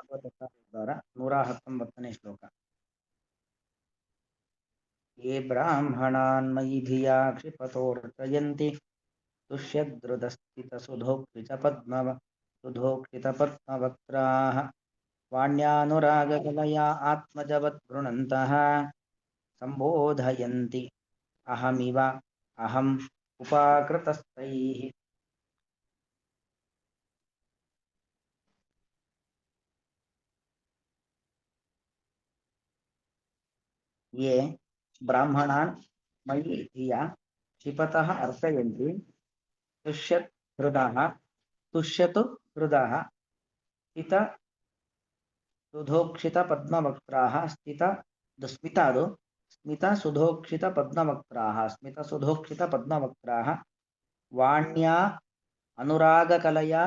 ಭಾಗವತ 119ನೇ ಶ್ಲೋಕ. ಯೇ ಬ್ರಾಹ್ಮಣಾನ್ ಮಯಿ ಧಿಯಾ ಕ್ಷಿಪತೋರ್ಚಯಂತಿ ತುಷ್ಯದ್ರುತಸ್ಥಿತಸುಧೋಕ್ಷಿತಪದ್ಮವಕ್ತ್ರಾಃ ವಾಣ್ಯಾನುರಾಗಕಲಯಾ ಆತ್ಮಜವತ್ ಗೃಣಂತಃ ಸಂಬೋಧಯಂತಿ ಅಹಮಿವ ಅಹಂ ಉಪಾಕೃತಸ್ಥೈಃ. ये ब्राह्मणान् मयि धिया क्षिपतः अर्चयन्ति तुष्यतु हृदः स्थित सुधोक्षितपद्मवक्त्राः स्मितसुधोक्षितपद्मवक्त्राः वाण्या अनुरागकलया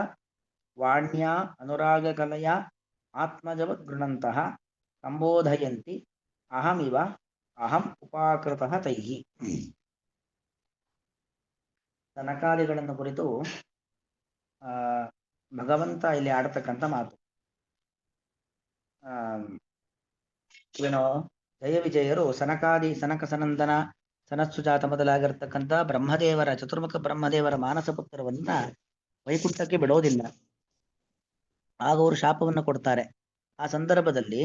आत्मजवत् गृणन्तः संबोधयन्ति अहमिव ಅಹಂ ಉಪಾಕೃತಃ ತೈಹಿ. ಸನಕಾದಿಗಳನ್ನು ಕುರಿತು ಭಗವಂತ ಇಲ್ಲಿ ಆಡತಕ್ಕಂಥ ಮಾತು. ಏನೋ ಜಯ ವಿಜಯರು ಸನಕ ಸನಂದನ ಸನತ್ಸುಜಾತ ಮೊದಲಾಗಿರ್ತಕ್ಕಂಥ ಬ್ರಹ್ಮದೇವರ ಚತುರ್ಮುಖ ಬ್ರಹ್ಮದೇವರ ಮಾನಸ ಪುತ್ರವನ್ನ ವೈಕುಂಠಕ್ಕೆ ಬಿಡೋದಿಲ್ಲ. ಆಗ ಅವರು ಶಾಪವನ್ನು ಕೊಡ್ತಾರೆ. ಆ ಸಂದರ್ಭದಲ್ಲಿ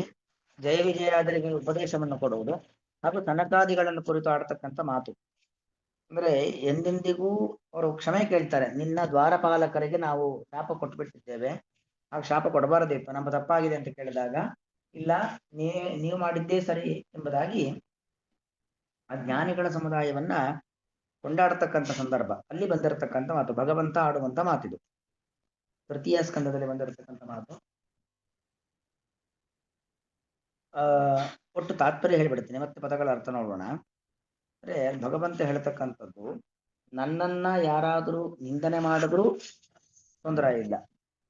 ಜಯ ವಿಜಯಾದರಿಗೆ ಉಪದೇಶವನ್ನು ಕೊಡುವುದು ಹಾಗೂ ಸನಕಾದಿಗಳನ್ನು ಕುರಿತು ಆಡ್ತಕ್ಕಂಥ ಮಾತು. ಅಂದ್ರೆ ಎಂದೆಂದಿಗೂ ಅವರು ಕ್ಷಮೆ ಕೇಳ್ತಾರೆ. ನಿನ್ನ ದ್ವಾರಪಾಲಕರಿಗೆ ನಾವು ಶಾಪ ಕೊಟ್ಬಿಟ್ಟಿದ್ದೇವೆ, ಆಗ ಶಾಪ ಕೊಡಬಾರದಿತ್ತು, ನಮ್ಮ ತಪ್ಪಾಗಿದೆ ಅಂತ ಕೇಳಿದಾಗ ಇಲ್ಲ, ನೀವು ಮಾಡಿದ್ದೇ ಸರಿ ಎಂಬುದಾಗಿ ಆ ಜ್ಞಾನಿಗಳ ಸಮುದಾಯವನ್ನ ಕೊಂಡಾಡ್ತಕ್ಕಂಥ ಸಂದರ್ಭ ಅಲ್ಲಿ ಬಂದಿರತಕ್ಕಂಥ ಮಾತು. ಭಗವಂತ ಆಡುವಂತ ಮಾತಿದು. ತೃತೀಯ ಸ್ಕಂದದಲ್ಲಿ ಬಂದಿರತಕ್ಕಂಥ ಮಾತು. ಒಟ್ಟು ತಾತ್ಪರ್ಯ ಹೇಳಿಬಿಡ್ತೀನಿ, ಮತ್ತೆ ಪದಗಳ ಅರ್ಥ ನೋಡೋಣ. ಅಂದ್ರೆ ಭಗವಂತ ಹೇಳ್ತಕ್ಕಂಥದ್ದು, ನನ್ನನ್ನ ಯಾರಾದರೂ ನಿಂದನೆ ಮಾಡಿದ್ರೂ ತೊಂದರೆ ಇಲ್ಲ.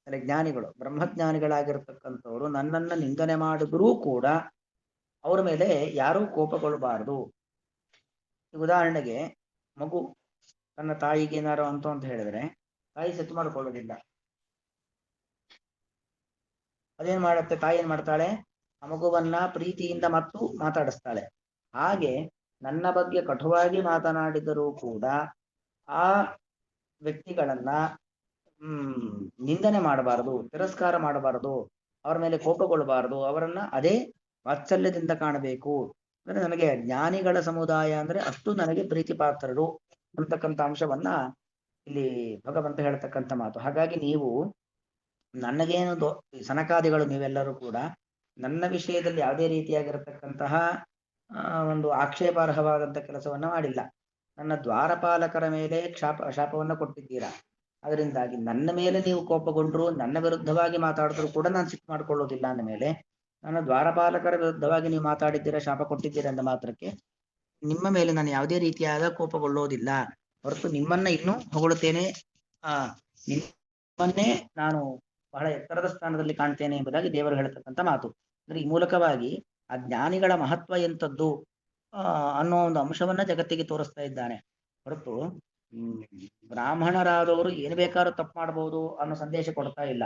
ಅಂದ್ರೆ ಜ್ಞಾನಿಗಳು, ಬ್ರಹ್ಮಜ್ಞಾನಿಗಳಾಗಿರ್ತಕ್ಕಂಥವ್ರು ನನ್ನನ್ನ ನಿಂದನೆ ಮಾಡಿದ್ರೂ ಕೂಡ ಅವ್ರ ಮೇಲೆ ಯಾರೂ ಕೋಪಗೊಳ್ಳಬಾರದು. ಉದಾಹರಣೆಗೆ ಮಗು ತನ್ನ ತಾಯಿಗೆ ಏನಾರು ಅಂತ ಹೇಳಿದ್ರೆ ತಾಯಿ ಸೆಟ್ ಮಾಡಿಕೊಳ್ಳೋದಿಲ್ಲ. ಅದೇನ್ ಮಾಡುತ್ತೆ, ತಾಯಿ ಏನ್ ಮಾಡ್ತಾಳೆ, ಆ ಮಗುವನ್ನ ಪ್ರೀತಿಯಿಂದ ಮತ್ತು ಮಾತಾಡಿಸ್ತಾಳೆ. ಹಾಗೆ ನನ್ನ ಬಗ್ಗೆ ಕಟುವಾಗಿ ಮಾತನಾಡಿದರೂ ಕೂಡ ಆ ವ್ಯಕ್ತಿಗಳನ್ನ ನಿಂದನೆ ಮಾಡಬಾರದು, ತಿರಸ್ಕಾರ ಮಾಡಬಾರದು, ಅವರ ಮೇಲೆ ಕೋಪಗೊಳ್ಳಬಾರದು, ಅವರನ್ನ ಅದೇ ವಾತ್ಸಲ್ಯದಿಂದ ಕಾಣಬೇಕು. ಅಂದ್ರೆ ನನಗೆ ಜ್ಞಾನಿಗಳ ಸಮುದಾಯ ಅಂದ್ರೆ ಅಷ್ಟು ನನಗೆ ಪ್ರೀತಿ ಪಾತ್ರರು ಅಂತಕ್ಕಂಥ ಅಂಶವನ್ನ ಇಲ್ಲಿ ಭಗವಂತ ಹೇಳ್ತಕ್ಕಂಥ ಮಾತು. ಹಾಗಾಗಿ ನೀವು ನನಗೇನು ಸನಕಾದಿಗಳು ನೀವೆಲ್ಲರೂ ಕೂಡ ನನ್ನ ವಿಷಯದಲ್ಲಿ ಯಾವುದೇ ರೀತಿಯಾಗಿರತಕ್ಕಂತಹ ಒಂದು ಆಕ್ಷೇಪಾರ್ಹವಾದಂಥ ಕೆಲಸವನ್ನ ಮಾಡಿಲ್ಲ. ನನ್ನ ದ್ವಾರಪಾಲಕರ ಮೇಲೆ ಶಾಪವನ್ನ ಕೊಟ್ಟಿದ್ದೀರಾ. ಅದರಿಂದಾಗಿ ನನ್ನ ಮೇಲೆ ನೀವು ಕೋಪಗೊಂಡ್ರು, ನನ್ನ ವಿರುದ್ಧವಾಗಿ ಮಾತಾಡಿದ್ರು ಕೂಡ ನಾನು ಸಿಟ್ಟು ಮಾಡ್ಕೊಳ್ಳೋದಿಲ್ಲ. ಅಂದ ಮೇಲೆ ನನ್ನ ದ್ವಾರಪಾಲಕರ ವಿರುದ್ಧವಾಗಿ ನೀವು ಮಾತಾಡಿದ್ದೀರಾ, ಶಾಪ ಕೊಟ್ಟಿದ್ದೀರಾ ಅಂದ ಮಾತ್ರಕ್ಕೆ ನಿಮ್ಮ ಮೇಲೆ ನಾನು ಯಾವುದೇ ರೀತಿಯಾದ ಕೋಪಗೊಳ್ಳೋದಿಲ್ಲ. ಹೊರತು ನಿಮ್ಮನ್ನ ಇನ್ನೂ ಹೊಗಳುತ್ತೇನೆ, ನಿಮ್ಮನ್ನೇ ನಾನು ಬಹಳ ಎತ್ತರದ ಸ್ಥಾನದಲ್ಲಿ ಕಾಣ್ತೇನೆ ಎಂಬುದಾಗಿ ದೇವರು ಹೇಳ್ತಕ್ಕಂಥ ಮಾತು. ಅಂದ್ರೆ ಈ ಮೂಲಕವಾಗಿ ಆ ಜ್ಞಾನಿಗಳ ಮಹತ್ವ ಎಂಥದ್ದು ಅನ್ನೋ ಒಂದು ಅಂಶವನ್ನ ಜಗತ್ತಿಗೆ ತೋರಿಸ್ತಾ ಇದ್ದಾನೆ. ಹೊರತು ಬ್ರಾಹ್ಮಣರಾದವರು ಏನು ಬೇಕಾದ್ರೂ ತಪ್ಪು ಮಾಡಬಹುದು ಅನ್ನೋ ಸಂದೇಶ ಕೊಡ್ತಾ ಇಲ್ಲ.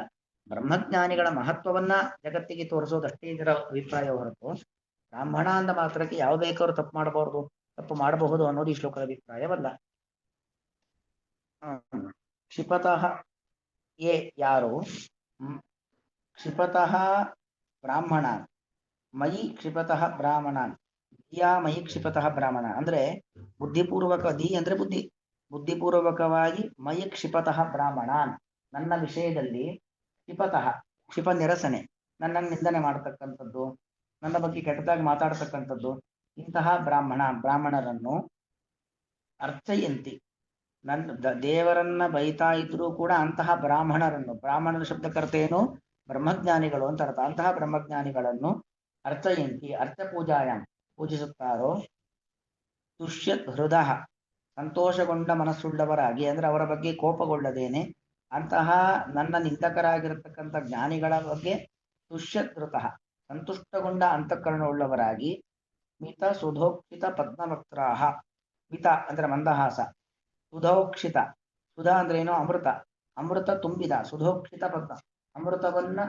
ಬ್ರಹ್ಮಜ್ಞಾನಿಗಳ ಮಹತ್ವವನ್ನ ಜಗತ್ತಿಗೆ ತೋರಿಸೋದಷ್ಟೇ ಇದರ ಅಭಿಪ್ರಾಯ ಹೊರತು ಬ್ರಾಹ್ಮಣ ಅಂದ ಮಾತ್ರಕ್ಕೆ ಯಾವ ಬೇಕಾದ್ರೂ ತಪ್ಪು ಮಾಡಬಹುದು ಅನ್ನೋದು ಈ ಶ್ಲೋಕದ ಅಭಿಪ್ರಾಯವಲ್ಲ. ಕ್ಷಿಪತಃ ಯೇ ಯಾರು ಕ್ಷಿಪತಃ ಬ್ರಾಹ್ಮಣಾನ್ ಮಯಿ ಕ್ಷಿಪತಃ ಬ್ರಾಹ್ಮಣಾನ್ ಧಿಯಾ ಮಯಿ ಕ್ಷಿಪತಃ ಬ್ರಾಹ್ಮಣ ಅಂದ್ರೆ ಬುದ್ಧಿಪೂರ್ವಕ, ಧಿ ಅಂದ್ರೆ ಬುದ್ಧಿಪೂರ್ವಕವಾಗಿ ಮಯಿ ಕ್ಷಿಪತಃ ಬ್ರಾಹ್ಮಣಾನ್ ನನ್ನ ವಿಷಯದಲ್ಲಿ ಕ್ಷಿಪತಃ ಕ್ಷಿಪ ನಿರಸನೆ, ನನ್ನನ್ನು ನಿಂದನೆ ಮಾಡತಕ್ಕಂಥದ್ದು, ನನ್ನ ಬಗ್ಗೆ ಕೆಟ್ಟದಾಗಿ ಮಾತಾಡ್ತಕ್ಕಂಥದ್ದು, ಇಂತಹ ಬ್ರಾಹ್ಮಣರನ್ನು ಅರ್ಚಯಂತಿ, ನನ್ನ ದೇವರನ್ನ ಬೈತಾ ಇದ್ರೂ ಕೂಡ ಅಂತಹ ಬ್ರಾಹ್ಮಣರ ಶಬ್ದಕರ್ತ ಏನು, ಬ್ರಹ್ಮಜ್ಞಾನಿಗಳು ಅಂತ ಅರ್ಥ. ಅಂತಹ ಬ್ರಹ್ಮಜ್ಞಾನಿಗಳನ್ನು ಅರ್ಚಯಂತಿ ಅರ್ಚ ಪೂಜಾಯಾಮ್ ಪೂಜಿಸುತ್ತಾರೋ, ತುಷ್ಯತ್ ಹೃದಯ ಸಂತೋಷಗೊಂಡ ಮನಸ್ಸುಳ್ಳವರಾಗಿ, ಅಂದ್ರೆ ಅವರ ಬಗ್ಗೆ ಕೋಪಗೊಳ್ಳದೇನೆ ಅಂತಹ ನನ್ನ ನಿಂದಕರಾಗಿರತಕ್ಕಂಥ ಜ್ಞಾನಿಗಳ ಬಗ್ಗೆ ತುಷ್ಯತ್ ಹೃತಃ ಸಂತುಷ್ಟಗೊಂಡ ಅಂತಃಕರಣವುಳ್ಳವರಾಗಿ, ಮಿತ ಸುಧೋಕ್ಷಿತ ಪದ್ಮವಕ್ತ್ರಾಹ, ಮಿತ ಅಂದ್ರೆ ಮಂದಹಾಸ, ಸುಧೋಕ್ಷಿತ ಸುಧಾ ಅಂದ್ರೆ ಏನೋ ಅಮೃತ ತುಂಬಿದ, ಸುಧೋಕ್ಷಿತ ಪದ್ಮ ಅಮೃತವನ್ನ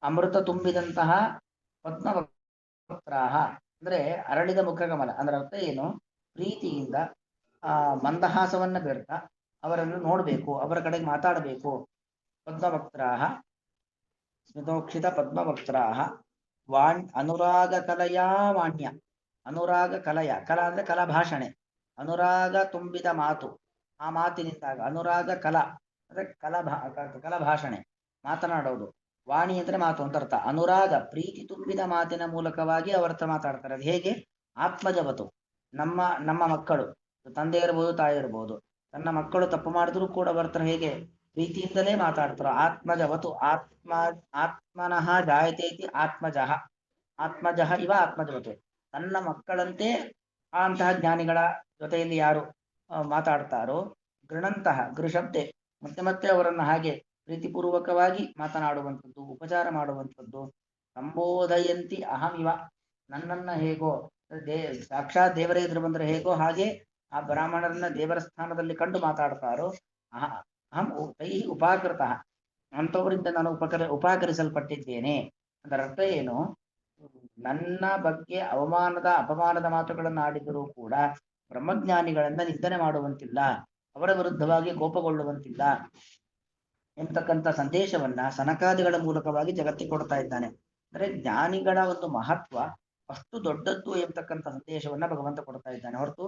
ಅಮೃತ ತುಂಬಿದಂತಹ ಪದ್ಮವಕ್ತ್ರಾಹ ಅಂದ್ರೆ ಅರಳಿದ ಮುಖಗಮಲ. ಅಂದ್ರೆ ಅರ್ಥ ಏನು? ಪ್ರೀತಿಯಿಂದ ಮಂದಹಾಸವನ್ನ ಬೆರ್ತಾ ಅವರನ್ನು ನೋಡಬೇಕು, ಅವರ ಕಡೆಗೆ ಮಾತಾಡಬೇಕು. ಪದ್ಮವಕ್ತ್ರಾಹ ಸ್ಮಿತೋಕ್ಷಿತ ಪದ್ಮವಕ್ತ್ರಾಹ ಅನುರಾಗ ಕಲಯಾ ವಾಣ್ಯ. ಅನುರಾಗ ಕಲಯ, ಕಲಾ ಅಂದ್ರೆ ಕಲಾ ಭಾಷಣೆ, ಅನುರಾಗ ತುಂಬಿದ ಮಾತು. ಆ ಮಾತಿನಿಂದಾಗ ಅನುರಾಗ ಕಲಾ ಅಂದ್ರೆ ಕಲಾ ಭಾಷಣೆ, ಮಾತನಾಡೋದು. ವಾಣಿ ಅಂದ್ರೆ ಮಾತು ಅಂತ ಅರ್ಥ. ಅನುರಾಗ ಪ್ರೀತಿ ತುಂಬಿದ ಮಾತಿನ ಮೂಲಕವಾಗಿ ಅವರ ಹತ್ರ ಮಾತಾಡ್ತಾರೆ. ಅದು ಹೇಗೆ? ಆತ್ಮಜವತು, ನಮ್ಮ ನಮ್ಮ ಮಕ್ಕಳು, ತಂದೆ ಇರ್ಬೋದು, ತಾಯಿ ಇರ್ಬೋದು, ತನ್ನ ಮಕ್ಕಳು ತಪ್ಪು ಮಾಡಿದ್ರು ಕೂಡ ಅವರ ಹತ್ರ ಹೇಗೆ ಪ್ರೀತಿಯಿಂದಲೇ ಮಾತಾಡ್ತಾರೋ. ಆತ್ಮಜವತು ಆತ್ಮನಃ ಜಾಯತೇತಿ ಆತ್ಮಜಃ, ಆತ್ಮಜಃ ಇವ ಆತ್ಮಜವತು. ತನ್ನ ಮಕ್ಕಳಂತೆ ಅಂತಹ ಜ್ಞಾನಿಗಳ ಜೊತೆಯಲ್ಲಿ ಯಾರು ಮಾತಾಡ್ತಾರೋ, ಗೃಣಂತಹ ಗೃಶಬ್ದೆ ಮತ್ತೆ ಮತ್ತೆ ಅವರನ್ನು ಹಾಗೆ ಪ್ರೀತಿಪೂರ್ವಕವಾಗಿ ಮಾತನಾಡುವಂಥದ್ದು, ಉಪಚಾರ ಮಾಡುವಂಥದ್ದು. ಸಂಬೋಧಯಂತಿ ಅಹಮಿವ, ನನ್ನನ್ನ ಹೇಗೋ ಸಾಕ್ಷಾತ್ ದೇವರೇ ಎದುರು ಬಂದ್ರೆ ಹೇಗೋ ಹಾಗೆ ಆ ಬ್ರಾಹ್ಮಣರನ್ನ ದೇವರ ಸ್ಥಾನದಲ್ಲಿ ಕಂಡು ಮಾತಾಡ್ತಾರೋ. ಅಹಂ ತೈ ಉಪಾಕೃತ, ಅಂಥವರಿಂದ ನಾನು ಉಪಕರಿಸಲ್ಪಟ್ಟಿದ್ದೇನೆ. ಅದರ ಅರ್ಥ ಏನು? ನನ್ನ ಬಗ್ಗೆ ಅಪಮಾನದ ಮಾತುಗಳನ್ನು ಆಡಿದರೂ ಕೂಡ ಬ್ರಹ್ಮಜ್ಞಾನಿಗಳನ್ನ ನಿಂದನೆ ಮಾಡುವಂತಿಲ್ಲ, ಅವರ ವಿರುದ್ಧವಾಗಿ ಕೋಪಗೊಳ್ಳುವಂತಿಲ್ಲ ಎಂಬತಕ್ಕಂಥ ಸಂದೇಶವನ್ನ ಸನಕಾದಿಗಳ ಮೂಲಕವಾಗಿ ಜಗತ್ತಿಗೆ ಕೊಡ್ತಾ ಇದ್ದಾನೆ. ಅಂದ್ರೆ ಜ್ಞಾನಿಗಳ ಒಂದು ಮಹತ್ವ ಅಷ್ಟು ದೊಡ್ಡದ್ದು ಎಂಬತಕ್ಕಂಥ ಸಂದೇಶವನ್ನ ಭಗವಂತ ಕೊಡ್ತಾ ಇದ್ದಾನೆ. ಹೊರತು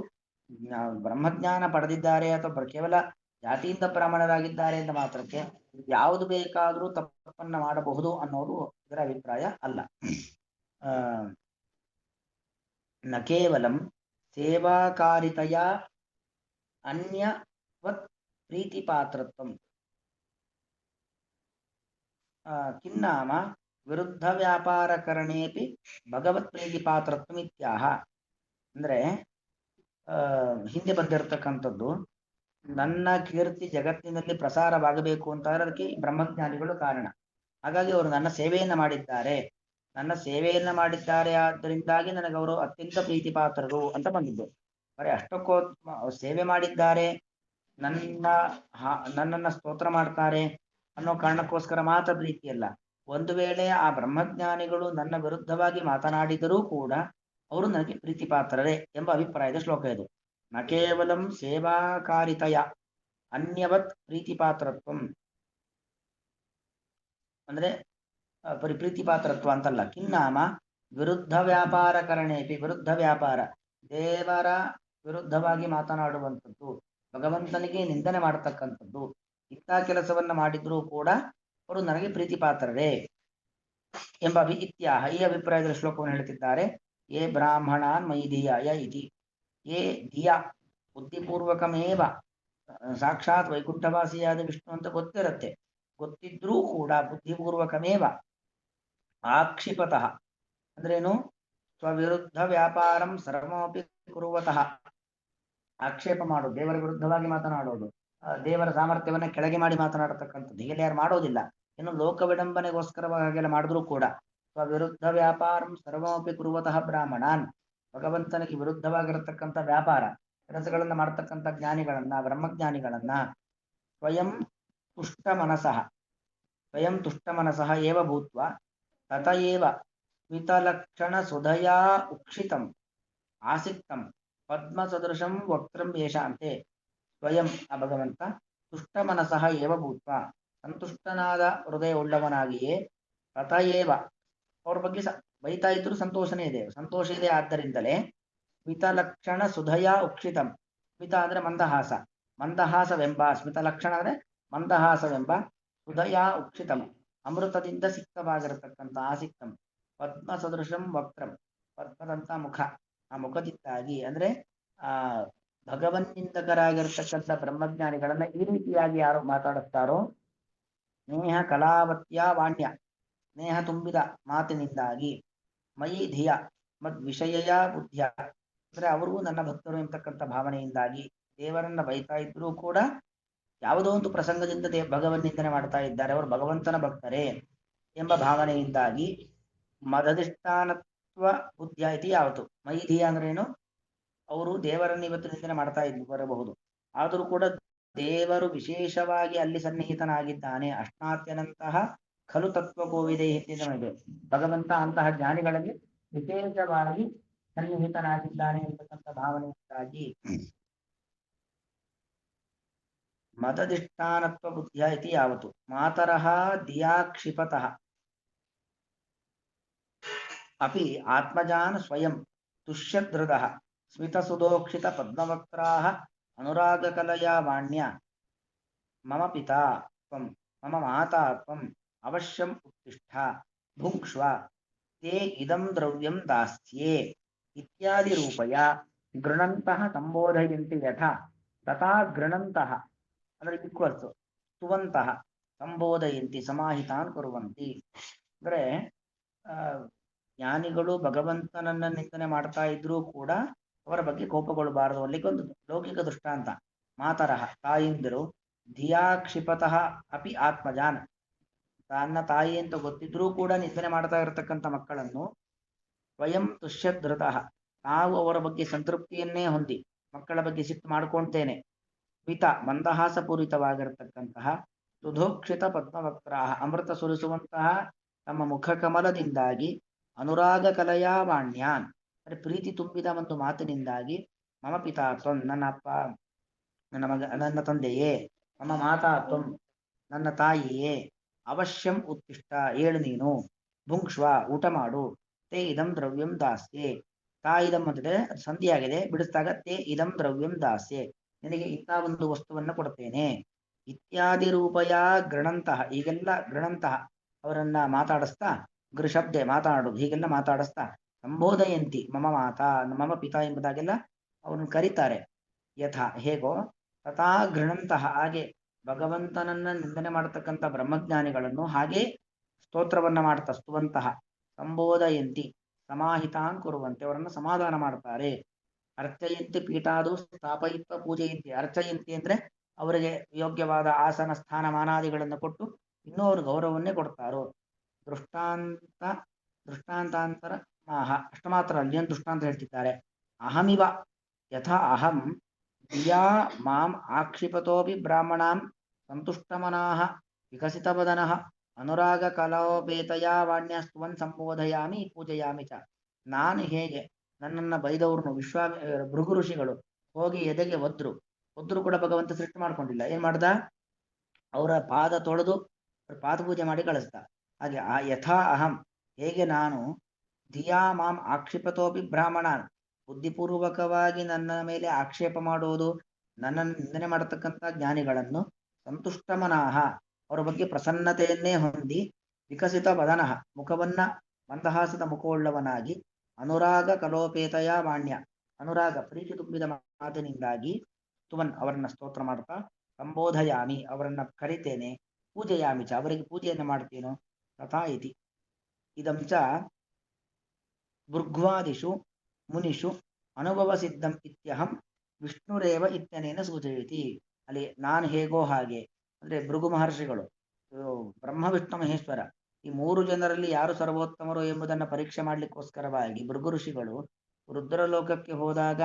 ಬ್ರಹ್ಮಜ್ಞಾನ ಪಡೆದಿದ್ದಾರೆ ಅಥವಾ ಕೇವಲ ಜಾತಿಯಿಂದ ಬ್ರಾಹ್ಮಣರಾಗಿದ್ದಾರೆ ಅಂತ ಮಾತ್ರಕ್ಕೆ ಯಾವುದು ಬೇಕಾದರೂ ತಪ್ಪನ್ನ ಮಾಡಬಹುದು ಅನ್ನೋದು ಇದರ ಅಭಿಪ್ರಾಯ ಅಲ್ಲ. ನ ಕೇವಲಂ ಸೇವಾಕಾರಿತೆಯ ಅನ್ಯವತ್ ಪ್ರೀತಿಪಾತ್ರತ್ವಂ ಕಿನ್ನಾಮ ವಿರುದ್ಧ ವ್ಯಾಪಾರಕರಣೇಪಿ ಭಗವತ್ ಪ್ರೀತಿಪಾತ್ರತ್ವಂ ಇತ್ಯಾಹ. ಅಂದ್ರೆ ಹಿಂದೆ ಬಂದಿರತಕ್ಕಂಥದ್ದು, ನನ್ನ ಕೀರ್ತಿ ಜಗತ್ತಿನಲ್ಲಿ ಪ್ರಸಾರವಾಗಬೇಕು ಅಂತಾದ್ರೆ ಅದಕ್ಕೆ ಬ್ರಹ್ಮಜ್ಞಾನಿಗಳು ಕಾರಣ. ಹಾಗಾಗಿ ಅವರು ನನ್ನ ಸೇವೆಯನ್ನ ಮಾಡಿದ್ದಾರೆ, ಆದ್ದರಿಂದಾಗಿ ನನಗೆ ಅವರು ಅತ್ಯಂತ ಪ್ರೀತಿ ಪಾತ್ರರು ಅಂತ ಬಂದಿದ್ದು. ಬರೀ ಅಷ್ಟಕ್ಕೋ ಸೇವೆ ಮಾಡಿದ್ದಾರೆ, ನನ್ನನ್ನ ಸ್ತೋತ್ರ ಮಾಡ್ತಾರೆ ಅನ್ನೋ ಕಾರಣಕ್ಕೋಸ್ಕರ ಮಾತ್ರ ಪ್ರೀತಿಯಲ್ಲ. ಒಂದು ವೇಳೆ ಆ ಬ್ರಹ್ಮಜ್ಞಾನಿಗಳು ನನ್ನ ವಿರುದ್ಧವಾಗಿ ಮಾತನಾಡಿದರೂ ಕೂಡ ಅವರು ನನಗೆ ಪ್ರೀತಿ ಪಾತ್ರರೇ ಎಂಬ ಅಭಿಪ್ರಾಯದ ಶ್ಲೋಕ ಇದು. ನ ಕೇವಲಂ ಸೇವಾಕಾರಿತೆಯ ಅನ್ಯವತ್ ಪ್ರೀತಿ ಪಾತ್ರತ್ವಂ ಅಂದ್ರೆ ಪ್ರೀತಿ ಪಾತ್ರತ್ವ ಅಂತಲ್ಲ. ಕಿನ್ನಾಮ ವಿರುದ್ಧ ವ್ಯಾಪಾರಕರಣೇಪಿ, ವಿರುದ್ಧ ವ್ಯಾಪಾರ ದೇವರ ವಿರುದ್ಧವಾಗಿ ಮಾತನಾಡುವಂಥದ್ದು, ಭಗವಂತನಿಗೆ ನಿಂದನೆ ಮಾಡತಕ್ಕಂಥದ್ದು, ಇಂಥ ಕೆಲಸವನ್ನ ಮಾಡಿದ್ರೂ ಕೂಡ ಅವರು ನನಗೆ ಪ್ರೀತಿ ಪಾತ್ರರೇ ಎಂಬ ಇತ್ಯಾಹ ಈ ಅಭಿಪ್ರಾಯದ ಶ್ಲೋಕವನ್ನು ಹೇಳ್ತಿದ್ದಾರೆ. ಯೇ ಬ್ರಾಹ್ಮಣಾನ್ ಮಯಿ ಧಿಯಾಯ ಇತಿ, ಯೇ ಧಿಯ ಬುದ್ಧಿಪೂರ್ವಕಮೇವ, ಸಾಕ್ಷಾತ್ ವೈಕುಂಠವಾಸಿಯಾದ ವಿಷ್ಣು ಅಂತ ಗೊತ್ತಿರುತ್ತೆ, ಗೊತ್ತಿದ್ರೂ ಕೂಡ ಬುದ್ಧಿಪೂರ್ವಕಮೇವ ಆಕ್ಷಿಪತಃ ಅಂದ್ರೇನು? ಸ್ವವಿರುದ್ಧ ವ್ಯಾಪಾರಂ ಸರ್ವಮಪಿ ಕುರುವತಃ, ಆಕ್ಷೇಪ ಮಾಡೋದು, ದೇವರ ವಿರುದ್ಧವಾಗಿ ಮಾತನಾಡೋದು, ದೇವರ ಸಾಮರ್ಥ್ಯವನ್ನ ಕೆಳಗೆ ಮಾಡಿ ಮಾತನಾಡತಕ್ಕಂಥದ್ದು ಹೀಗೆಲ್ಲ ಯಾರು ಮಾಡೋದಿಲ್ಲ. ಇನ್ನು ಲೋಕ ವಿಡಂಬನೆಗೋಸ್ಕರವಾಗಿ ಹಾಗೆಲ್ಲ ಮಾಡಿದ್ರೂ ಕೂಡ ಸ್ವವಿರುದ್ಧ ವ್ಯಾಪಾರಂ ಸರ್ವಮಪಿ ಕುರುವತಃ ಬ್ರಾಹ್ಮಣಾನ್, ಭಗವಂತನಿಗೆ ವಿರುದ್ಧವಾಗಿರತಕ್ಕಂಥ ವ್ಯಾಪಾರ ಕೆಲಸಗಳನ್ನ ಮಾಡತಕ್ಕಂಥ ಜ್ಞಾನಿಗಳನ್ನ, ಬ್ರಹ್ಮಜ್ಞಾನಿಗಳನ್ನ ಸ್ವಯಂ ತುಷ್ಟ ಮನಸಃ ಏವ ಭೂತ್ವ ತತಯೇವ ಸ್ಮಿತಲಕ್ಷಣ ಸುಧಯಾ ಉಕ್ಷಿತಂ ಆಸಿಕ್ತಂ ಪದ್ಮ ಸದೃಶಂ ವಕ್ತ್ರಂ ಯೇಷಾಂತೆ. ಸ್ವಯಂ ಆ ಭಗವಂತ ತುಷ್ಟ ಮನಸಃ ಏವ ಭೂತ್ವ, ಸಂತುಷ್ಟನಾದ ಹೃದಯ ಉಳ್ಳವನಾಗಿಯೇ, ತತಯೇವ ಅವ್ರ ಬಗ್ಗೆ ಬೈತಾ ಇದ್ರು ಸಂತೋಷನೇ ಇದೆ, ಸಂತೋಷ ಇದೆ, ಆದ್ದರಿಂದಲೇ ಸ್ಮಿತಲಕ್ಷಣ ಸುಧಯಾ ಉಕ್ಷಿತಂ, ಸ್ಮಿತ ಅಂದ್ರೆ ಮಂದಹಾಸವೆಂಬ, ಸ್ಮಿತಲಕ್ಷಣ ಅಂದ್ರೆ ಮಂದಹಾಸವೆಂಬ, ಸುಧಯಾ ಉಕ್ಷಿತಂ ಅಮೃತದಿಂದ ಸಿಕ್ತವಾಗಿರತಕ್ಕಂಥ, ಆಸಿಕ್ತಂ ಪದ್ಮ ಸದೃಶಂ ವಕ್ತ್ರಂ ಪದ್ಮದಂತ ಮುಖ, ಆ ಮುಖದಿಂದಾಗಿ ಅಂದ್ರೆ ಆ ಭಗವನ್ನಿಂದಕರಾಗಿರ್ತಕ್ಕಂಥ ಬ್ರಹ್ಮಜ್ಞಾನಿಗಳನ್ನ ಈ ರೀತಿಯಾಗಿ ಯಾರು ಮಾತಾಡುತ್ತಾರೋ, ಸ್ನೇಹ ಕಲಾವತ್ಯ ವಾಣ್ಯ, ಸ್ನೇಹ ತುಂಬಿದ ಮಾತಿನಿಂದಾಗಿ, ಮಯಿ ಧಿಯ ಮದ್ವಿಷಯ ಬುದ್ಧಿಯ ಅಂದ್ರೆ ಅವರು ನನ್ನ ಭಕ್ತರು ಎಂಬತಕ್ಕಂಥ ಭಾವನೆಯಿಂದಾಗಿ ದೇವರನ್ನ ಬೈತಾ ಇದ್ರೂ ಕೂಡ ಯಾವುದೋ ಒಂದು ಪ್ರಸಂಗದಿಂದ ಭಗವನ್ ನಿಂದನೆ ಮಾಡ್ತಾ ಇದ್ದಾರೆ, ಅವರು ಭಗವಂತನ ಭಕ್ತರೇ ಎಂಬ ಭಾವನೆಯಿಂದಾಗಿ ಮದಧಿಷ್ಠಾನತ್ವ ಬುದ್ಧಿಯ ಇತಿ ಯಾವತ್ತು. ಮೈಧಿಯ ಅಂದ್ರೇನು? ಅವರು ದೇವರನ್ನು ಇವತ್ತು ನಿಂದನೆ ಮಾಡ್ತಾ ಬರಬಹುದು, ಆದರೂ ಕೂಡ ದೇವರು ವಿಶೇಷವಾಗಿ ಅಲ್ಲಿ ಸನ್ನಿಹಿತನಾಗಿದ್ದಾನೆ, ಅಷ್ಟಾತ್ಯನಂತಹ ಖಲು ತತ್ವಗೋವಿದೆ ನಮಗೆ ಭಗವಂತ ಅಂತಹ ಜ್ಞಾನಿಗಳಲ್ಲಿ ವಿಶೇಷವಾಗಿ ಸನ್ನಿಹಿತನಾಗಿದ್ದಾನೆ ಎಂಬತಕ್ಕಂಥ ಭಾವನೆಯಿಂದಾಗಿ ಮದದಿಷ್ಟಾನತ್ವ ಬುದ್ಧಿಯ ಇತಿ ಯಾವತ್ತು ಮಾತರಃ ದಿಯಾ ಕ್ಷಿಪತಃ ಅಪಿ ಆತ್ಮಜಾನ್ ಸ್ವಯಂ ತುಷ್ಯಧೃತಃ ಸ್ಮಿತಸುದೋಕ್ಷಿತ ಪದ್ಮವಕ್ತ್ರಾಃ ಅನುರಾಗಕಲಯಾ ವಾಣ್ಯ ಮಮ ಪಿತಾ ತ್ವಂ ಮಮ ಮಾತಾ ತ್ವಂ ಅವಶ್ಯಂ ಉತ್ತಿಷ್ಠ ಭುಂಕ್ಷ್ವ ತೇ ಇದಂ ದ್ರವ್ಯಂ ದಾಸ್ಯೆ ಇತ್ಯಾದಿ ರೂಪಯ ಗೃಣಂತಃ ಸಂಬೋಧಯಂತಿ ಯಥಾ ತಥಾ ಗೃಣಂತಃ ಅಂದ್ರೆ ಈಕ್ವಲ್ಸ್ ಸ್ತುವಂತಹ ಸಂಬೋಧಯಂತಿ ಸಮಾಹಿತಾನ್ ಕುರುವಂತಿ ಅಂದ್ರೆ ಜ್ಞಾನಿಗಳು ಭಗವಂತನನ್ನ ನಿಂದನೆ ಮಾಡ್ತಾ ಇದ್ರೂ ಕೂಡ ಅವರ ಬಗ್ಗೆ ಕೋಪಗೊಳ್ಳಬಾರದು ಅಲ್ಲಿಗೆ ಒಂದು ಲೌಕಿಕ ದೃಷ್ಟಾಂತ ಮಾತರಹ ತಾಯಿಂದಿರು ಧಿಯಾ ಕ್ಷಿಪತಃ ಅಪಿ ಆತ್ಮಜಾನ್ ತನ್ನ ತಾಯಿ ಅಂತ ಗೊತ್ತಿದ್ರೂ ಕೂಡ ನಿಂದನೆ ಮಾಡ್ತಾ ಇರತಕ್ಕಂಥ ಮಕ್ಕಳನ್ನು ಸ್ವಯಂ ತುಷ್ಯಧೃತಃ ನಾವು ಅವರ ಬಗ್ಗೆ ಸಂತೃಪ್ತಿಯನ್ನೇ ಹೊಂದಿ ಮಕ್ಕಳ ಬಗ್ಗೆ ಸಿಟ್ಟು ಮಾಡ್ಕೊಳ್ತೇನೆ ಮಿತ ಮಂದಹಾಸಪೂರಿತವಾಗಿರತಕ್ಕಂತಹ ಸುಧೋಕ್ಷಿತ ಪದ್ಮವಕ್ರಾಹ ಅಮೃತ ಸುರಿಸುವಂತಹ ತಮ್ಮ ಮುಖಕಮಲದಿಂದಾಗಿ ಅನುರಾಗ ಕಲಯಾ ವಾಣ್ಯಾನ್ ಅಂದರೆ ಪ್ರೀತಿ ತುಂಬಿದ ಒಂದು ಮಾತಿನಿಂದಾಗಿ ಮಮ ಪಿತಾ ತ್ವಂ ನನ್ನ ಅಪ್ಪ ನನ್ನ ತಂದೆಯೇ ಮಮ ಮಾತಾ ತ್ವಂ ನನ್ನ ತಾಯಿಯೇ ಅವಶ್ಯಂ ಉತ್ತಿಷ್ಠ ಏಳು ನೀನು ಭುಂಕ್ಷ್ವ ಊಟ ಮಾಡು ತೇ ಇದಂ ದ್ರವ್ಯಂ ದಾಸ್ಯೆ ಇದಂ ಅಂತಿದೆ ಸಂಧಿಯಾಗಿದೆ ಬಿಡಿಸಿದಾಗ ತೇ ಇದಂ ದ್ರವ್ಯಂ ದಾಸ್ಯೆ ನಿನಗೆ ಇಂಥ ಒಂದು ವಸ್ತುವನ್ನ ಕೊಡ್ತೇನೆ ಇತ್ಯಾದಿ ರೂಪಯ ಗೃಣಂತಹ ಈಗೆಲ್ಲ ಗೃಣಂತಹ ಅವರನ್ನ ಮಾತಾಡಿಸ್ತಾ ಗೃಶಬ್ದೆ ಮಾತಾಡುದು ಹೀಗೆಲ್ಲ ಮಾತಾಡಿಸ್ತಾ ಸಂಬೋಧಯಂತಿ ಮಮ ಮಾತಾ ಮಮ ಪಿತಾ ಎಂಬುದಾಗೆಲ್ಲ ಅವರನ್ನು ಕರೀತಾರೆ ಯಥಾ ಹೇಗೋ ತಥಾ ಗೃಣಂತಹ ಹಾಗೆ ಭಗವಂತನನ್ನ ನಿಂದನೆ ಮಾಡತಕ್ಕಂಥ ಬ್ರಹ್ಮಜ್ಞಾನಿಗಳನ್ನು ಹಾಗೆ ಸ್ತೋತ್ರವನ್ನ ಮಾಡ್ತಾ ಸ್ತುವಂತಹ ಸಂಬೋಧಯಂತಿ ಸಮಾಹಿತಾನ್ ಕುರುವಂತೆ ಅವರನ್ನು ಸಮಾಧಾನ ಮಾಡ್ತಾರೆ ಅರ್ಚಯಂತಿ ಪೀಠಾದು ಸ್ಥಾಪಯಿತ್ವ ಪೂಜೆಯಂತಿ ಅರ್ಚಯಂತಿ ಅಂದ್ರೆ ಅವರಿಗೆ ಯೋಗ್ಯವಾದ ಆಸನ ಸ್ಥಾನಮಾನಾದಿಗಳನ್ನು ಕೊಟ್ಟು ಇನ್ನೂ ಅವರು ಗೌರವನ್ನೇ ಕೊಡ್ತಾರೋ ದೃಷ್ಟಾಂತಾಂತರ ಅಷ್ಟ ಮಾತ್ರ ಅಲ್ಲಿ ಏನು ದೃಷ್ಟಾಂತ ಹೇಳ್ತಿದ್ದಾರೆ ಅಹಮಿವ ಯಥಾ ಅಹಂ ದಿಯಾ ಮಾಂ ಆಕ್ಷಿಪತೋಪಿ ಬ್ರಾಹ್ಮಣಾಂ ಸಂತುಷ್ಟಮನಾಃ ವಿಕಸಿತವದನಃ ಅನುರಾಗ ಕಲೋಪೇತಯಾ ವಾಣ್ಯ ಸ್ತುವನ್ ಸಂಬೋಧಯಾಮಿ ಪೂಜೆಯಾಮಿ ಚ ನಾನು ಹೇಗೆ ನನ್ನನ್ನು ಬೈದವ್ರನ್ನು ಭೃಗು ಋಷಿಗಳು ಹೋಗಿ ಎದೆಗೆ ಒದ್ರು ಕೂಡ ಭಗವಂತ ಸೃಷ್ಟಿ ಮಾಡ್ಕೊಂಡಿಲ್ಲ ಏನ್ ಮಾಡ್ದ ಅವರ ಪಾದ ತೊಳೆದು ಪಾದ ಪೂಜೆ ಮಾಡಿ ಕಳಿಸ್ದ ಹಾಗೆ ಯಥಾ ಅಹಂ ಹೇಗೆ ನಾನು ಧಿಯಾ ಮಾಂ ಆಕ್ಷಿಪತೋಪಿ ಬ್ರಾಹ್ಮಣಾನ್ ಬುದ್ಧಿಪೂರ್ವಕವಾಗಿ ನನ್ನ ಮೇಲೆ ಆಕ್ಷೇಪ ಮಾಡುವುದು ನನ್ನನ್ನು ನಿಂದನೆ ಮಾಡತಕ್ಕಂಥ ಜ್ಞಾನಿಗಳನ್ನು ಸಂತುಷ್ಟಮನಾಹ ಅವರ ಬಗ್ಗೆ ಪ್ರಸನ್ನತೆಯನ್ನೇ ಹೊಂದಿ ವಿಕಸಿತ ವದನಃ ಮುಖವನ್ನ ಮಂದಹಾಸದ ಮುಖವುಳ್ಳವನಾಗಿ ಅನುರಾಗ ಕಲೋಪೇತಯ ವಾಣ್ಯ ಅನುರಾಗ ಪ್ರೀತಿ ತುಂಬಿದ ಮಾತಿನಿಂದಾಗಿ ತುವನ್ ಅವರನ್ನ ಸ್ತೋತ್ರ ಮಾಡ್ತಾ ಸಂಬೋಧಯಾಮಿ ಅವರನ್ನ ಕರಿತೇನೆ ಪೂಜೆಯಾಮಿ ಚ ಅವರಿಗೆ ಪೂಜೆಯನ್ನು ಮಾಡ್ತೇನೋ ತಥಾ ಇತಿ ಇದಂ ಚ ಭೃಗ್ವಾದಿಷು ಮುನಿಷು ಅನುಭವ ಸಿದ್ಧಂ ಇತ್ಯಹಂ ವಿಷ್ಣುರೇವ ಇತ್ಯನೇನ ಸೂಚಯತಿ ಅಲ್ಲಿ ನಾನು ಹೇಗೋ ಹಾಗೆ ಅಂದ್ರೆ ಭೃಗು ಮಹರ್ಷಿಗಳು ಬ್ರಹ್ಮ ವಿಷ್ಣು ಮಹೇಶ್ವರ ಈ ಮೂರು ಜನರಲ್ಲಿ ಯಾರು ಸರ್ವೋತ್ತಮರು ಎಂಬುದನ್ನು ಪರೀಕ್ಷೆ ಮಾಡ್ಲಿಕ್ಕೋಸ್ಕರವಾಗಿ ಭೃಗು ಋಷಿಗಳು ರುದ್ರಲೋಕಕ್ಕೆ ಹೋದಾಗ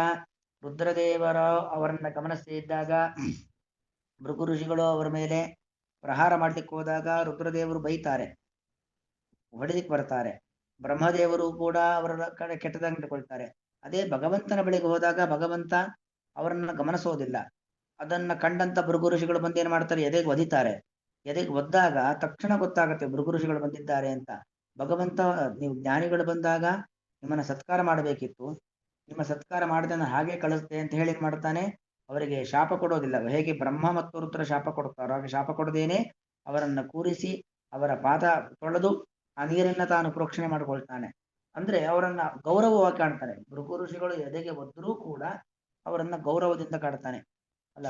ರುದ್ರದೇವರ ಅವರನ್ನ ಗಮನಿಸ್ತಿದ್ದಾಗ ಭೃಗು ಋಷಿಗಳು ಅವರ ಮೇಲೆ ಪ್ರಹಾರ ಮಾಡ್ಲಿಕ್ಕೆ ಹೋದಾಗ ರುದ್ರದೇವರು ಬೈತಾರೆ ಹೊಡೆದಿಕ್ ಬರ್ತಾರೆ ಬ್ರಹ್ಮದೇವರು ಕೂಡ ಅವರ ಕಡೆ ಕೆಟ್ಟದಾಗಿ ಇಟ್ಟುಕೊಳ್ತಾರೆ ಅದೇ ಭಗವಂತನ ಬಳಿಗೆ ಹೋದಾಗ ಭಗವಂತ ಅವರನ್ನ ಗಮನಿಸೋದಿಲ್ಲ ಅದನ್ನ ಕಂಡಂತ ಭೃಗು ಋಷಿಗಳು ಬಂದು ಏನ್ ಮಾಡ್ತಾರೆ ಎದೆಗೆ ಒದಿತಾರೆ ಎದೆಗೆ ಒದ್ದಾಗ ತಕ್ಷಣ ಗೊತ್ತಾಗುತ್ತೆ ಭೃಗು ಋಷಿಗಳು ಬಂದಿದ್ದಾರೆ ಅಂತ ಭಗವಂತ ನೀವು ಜ್ಞಾನಿಗಳು ಬಂದಾಗ ನಿಮ್ಮನ್ನ ಸತ್ಕಾರ ಮಾಡಬೇಕಿತ್ತು ನಿಮ್ಮ ಸತ್ಕಾರ ಮಾಡದೆ ನಾನು ಹಾಗೆ ಕಳಿಸ್ತೆ ಅಂತ ಹೇಳಿ ಮಾಡ್ತಾನೆ ಅವರಿಗೆ ಶಾಪ ಕೊಡೋದಿಲ್ಲ ಹೇಗೆ ಬ್ರಹ್ಮ ಮತ್ತು ರುದ್ರ ಶಾಪ ಕೊಡ್ತಾರೋ ಹಾಗೆ ಶಾಪ ಕೊಡದೇನೆ ಅವರನ್ನ ಕೂರಿಸಿ ಅವರ ಪಾದ ತೊಳೆದು ಆ ನೀರನ್ನ ತಾನು ಪ್ರೋಕ್ಷಣೆ ಮಾಡಿಕೊಳ್ತಾನೆ ಅಂದ್ರೆ ಅವರನ್ನ ಗೌರವವಾಗಿ ಕಾಣ್ತಾನೆ ಭೃಗು ಋಷಿಗಳು ಎದೆಗೆ ಒದ್ರೂ ಕೂಡ ಅವರನ್ನ ಗೌರವದಿಂದ ಕಾಡ್ತಾನೆ ಅಲ್ಲ